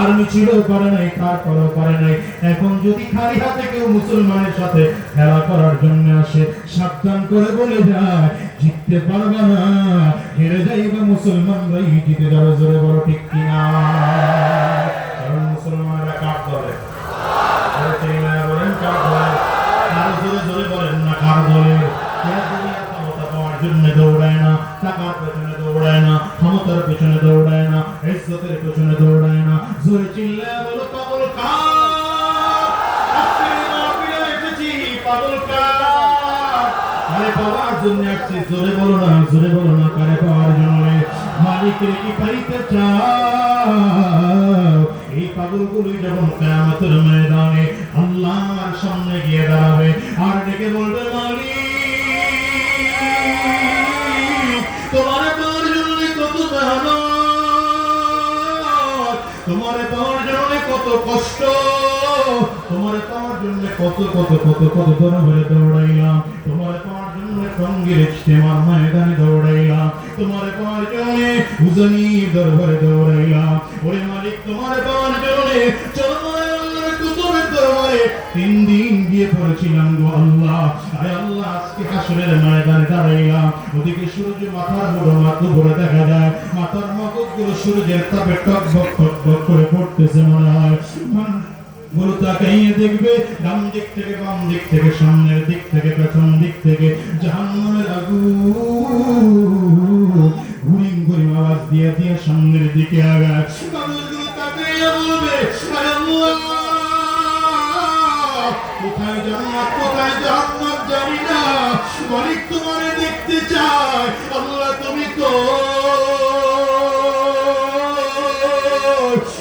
আর মিছিলও করে নাই, তারপরও করে নাই। এখন যদি খালি হাতে কেউ মুসলমানের সাথে খেলা করার জন্য আসে, সাবধান করে বলে যায় জিততে পারবে না, হেরে যাইবে মুসলমানরাই জিতে যাবে। জোরে বলো ঠিক কিনা? কারণ মুসলমানরা কার দলে? বলেন কার দলে? আরো জোরে জোরে বলেন না কার দলে? ক্ষমতা পাওয়ার জন্য দৌড়ায় না, টাকার পেছনে দৌড়ায় না, ক্ষমতার পেছনে দৌড়ায় না, ইজ্জতের পেছনে দৌড়ায় না। জোরে চিল্লায় বলো পাগল কার? আজকে মাহফিলে এসেছি পাগল কার? আরে পাওয়ার জন্য আসছি। জোরে বলো না, জোরে বলো না, কারে পাওয়ার জন্য? মালিকের কি পাইতে চাও? এই পাগলগুলোই যখন কিয়ামতের ময়দানে আল্লাহর সামনে গিয়ে দাঁড়াবে আর ডেকে বলবে মালিক তোমারে পাওয়ার জন্য কত মেহনত, তোমারে পাওয়ার জন্য কত কষ্ট, তোমারে পাওয়ার জন্য কত কত কত কত দরবারে দৌড়াইলাম, তোমারে পাওয়ার জন্য টঙ্গীর ইজতেমার ময়দানে দৌড়াইলাম, তোমারে পাওয়ার জন্য উজানি দরবারে দৌড়াইলাম। ওরে মালিক তোমারে পাওয়ার জন্য চরমায় আল্লাহর কুতুবের দরবারে 3 দিন গিয়ে পড়েছিলাম গো আল্লাহ। আরে আল্লাহ আজকে হাসরের ময়দানে দাঁড়াইলাম, ওদিকে সূর্য মাথার উপরে দেখা যায়, মাথার মগজগুলো সূর্যের তাপে টকবক টকবক করে পড়তেছে মনে হয়। গুরু তাকাইয়ে দেখবে ডান দিক থেকে বাম দিক থেকে সামনের দিক থেকে পেছন দিক থেকে জাহান্নামের আগুন গুরিং গুরিং আওয়াজ দিয়ে দিয়ে সামনের দিকে আগায়। মানুষগুলো তাকাইয়ে বলবে আরে আল্লাহ কোথায় জান্নাত কোথায় জাহান্নাম জানি না, মালিক তোমারে দেখতে চায়, আল্লাহ তুমি তো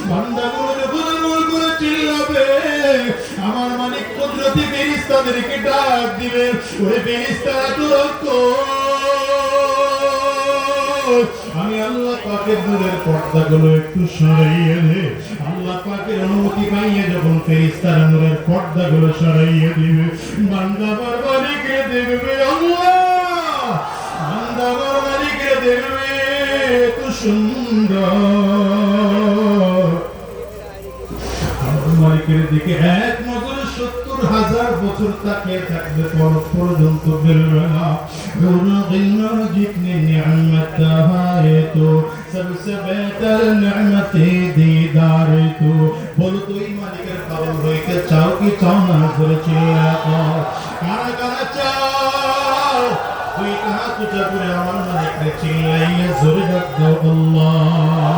বান্দাগুলো যখন করে চিল্লাবে আমার মালিক কুদরতি ফেরেশতাদেরকে ডাক দিবে, ওরে ফেরেশতারা তো আমি আল্লাহ পাকের নূরের পর্দাগুলো একটু সরাইয়ে দে। আল্লাহ পাকের অনুমতি পাইয়ে যখন ফেরেশতারা নূরের পর্দাগুলো সরাইয়ে দিবে বান্দা মালিককে দেখবে আল্লাহ, বান্দা মালিককে দেখবে এত সুন্দর। মালিকের দিকে এক নজরে 70,000 বছর তাকিয়ে থাকবে, পর্যন্ত বেরোবে না। जितनी निअमत है तो सबसे बेहतर निअमत दीदार तो। बोलो तो ही मालिकेर पागल হইতে চাও কি চাও না? জোরে চিল্লায় কও কারা কারা চাও? তুই হাত উঁচা করে আমার মালিককে চিল্লাইয়া জোরে ডাক দাও আল্লাহ।